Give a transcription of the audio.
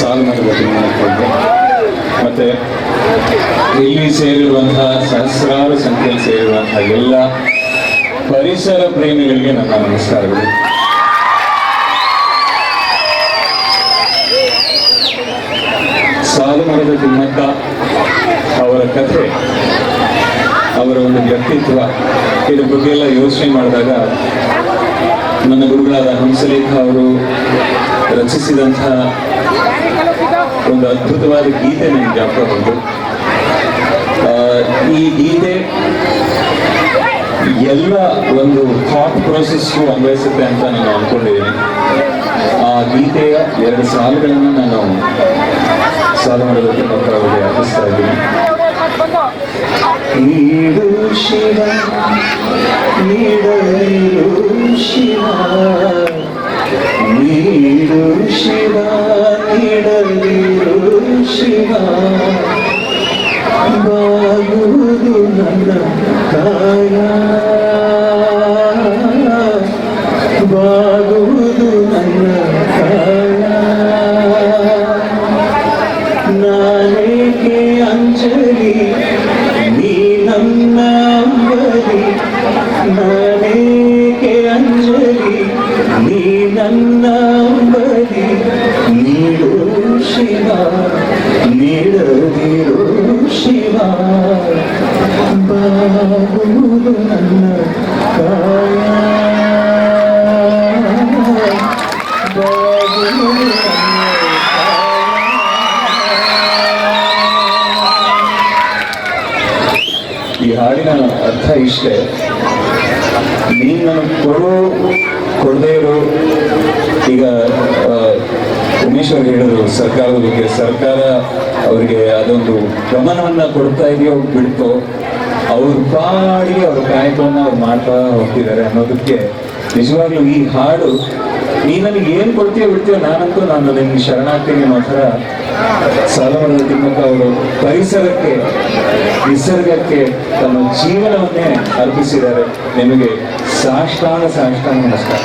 ಸಾಲುಮರದ ತಿಮ್ಮಕ್ಕ ಮತ್ತೆ ಇಲ್ಲಿ ಸೇರಿರುವಂತಹ ಸಹಸ್ರಾರು ಸಂಖ್ಯೆಯಲ್ಲಿ ಸೇರಿರುವಂತಹ ಎಲ್ಲ ಪರಿಸರ ಪ್ರೇಮಿಗಳಿಗೆ ನನ್ನ ನಮಸ್ಕಾರಗಳು. ಸಾಲುಮರದ ತಿಮ್ಮಕ್ಕ ಅವರ ಕಥೆ, ಅವರ ಒಂದು ವ್ಯಕ್ತಿತ್ವ, ಇದ್ರ ಬಗ್ಗೆ ಎಲ್ಲ ಯೋಚನೆ ಮಾಡಿದಾಗ ನನ್ನ ಗುರುಗಳಾದ ಹಂಸಲೇಖ ಅವರು ರಚಿಸಿದಂತಹ ಒಂದು ಅದ್ಭುತವಾದ ಗೀತೆ ನನಗೆ ಜ್ಞಾಪಕ ಬಂತು. ಈ ಗೀತೆ ಎಲ್ಲ ಒಂದು ಥಾಟ್ ಪ್ರೋಸೆಸ್ಗೂ ಅನ್ವಯಿಸುತ್ತೆ ಅಂತ ನಾನು ಅಂದ್ಕೊಂಡಿದ್ದೀನಿ. ಆ ಗೀತೆಯ 2 ಸಾಲುಗಳನ್ನು ನಾನು ಸಾಲುಮರದ ತಿಮ್ಮಕ್ಕ ಅವರಿಗೆ ಅರ್ಪಿಸ್ತಾ ಇದ್ದೀನಿ. ನೀಡು ಶಿವ ನೀಡಲು ಶಿವ, ನೀಡು ಶಿವ ನೀಡಲಿರು ಶಿವ, ಬಾಗುವುದು ನನ್ನ ಕಾಯ, ಬಾಗುವುದು ನನ್ನ ಕಾಯ, ನಾನೇಕೆ ಅಂಜಲಿ ನೀ ನನ್ನ ಅಂಬಲಿ, ನಾನೇಕೆ ಅಂಜಲಿ ನೀ ನನ್ನ ಅಂಬಲಿ, ನೀಡು ಶಿವ ನೀಡದಿರು ಶಿವ, ಬಾಗುವುದು ನನ್ನ ಕಾಯ, ಬಾಗುವುದು ಈ ಹಾಡಿನ ಅರ್ಥ ಇಷ್ಟೇ. ನೀನು ನನಗೆ ಕೊಡದೇ ಇರೋ, ಈಗ ಉಮೇಶ್ ಅವ್ರು ಹೇಳಿದ್ರು ಸರ್ಕಾರದ ಬಗ್ಗೆ, ಸರ್ಕಾರ ಅವರಿಗೆ ಅದೊಂದು ಗಮನವನ್ನ ಕೊಡ್ತಾ ಇದೆಯೋ ಬಿಡ್ತೋ, ಅವ್ರ ಪಾಡಿಗೆ ಅವ್ರ ಕಾಯಕವನ್ನ ಅವ್ರು ಮಾಡ್ತಾ ಹೋಗ್ತಿದ್ದಾರೆ ಅನ್ನೋದಕ್ಕೆ ನಿಜವಾಗ್ಲೂ ಈ ಹಾಡು, ನೀ ನನಗೆ ಏನ್ ಕೊಡ್ತೀಯೋ ಬಿಡ್ತೀಯೋ ನಾನಂತೂ ನಾನು ನಿಮ್ಗೆ ಶರಣಾಗ್ತೀನಿ ಅನ್ನೋ ಥರ ಸಾಲುಮರದ ತಿಮ್ಮಕ್ಕ ಅವರು ಪರಿಸರಕ್ಕೆ, ನಿಸರ್ಗಕ್ಕೆ ತಮ್ಮ ಜೀವನವನ್ನೇ ಅರ್ಪಿಸಿದ್ದಾರೆ. ನಿಮಗೆ ಸಾಷ್ಟಾಂಗ ನಮಸ್ಕಾರ.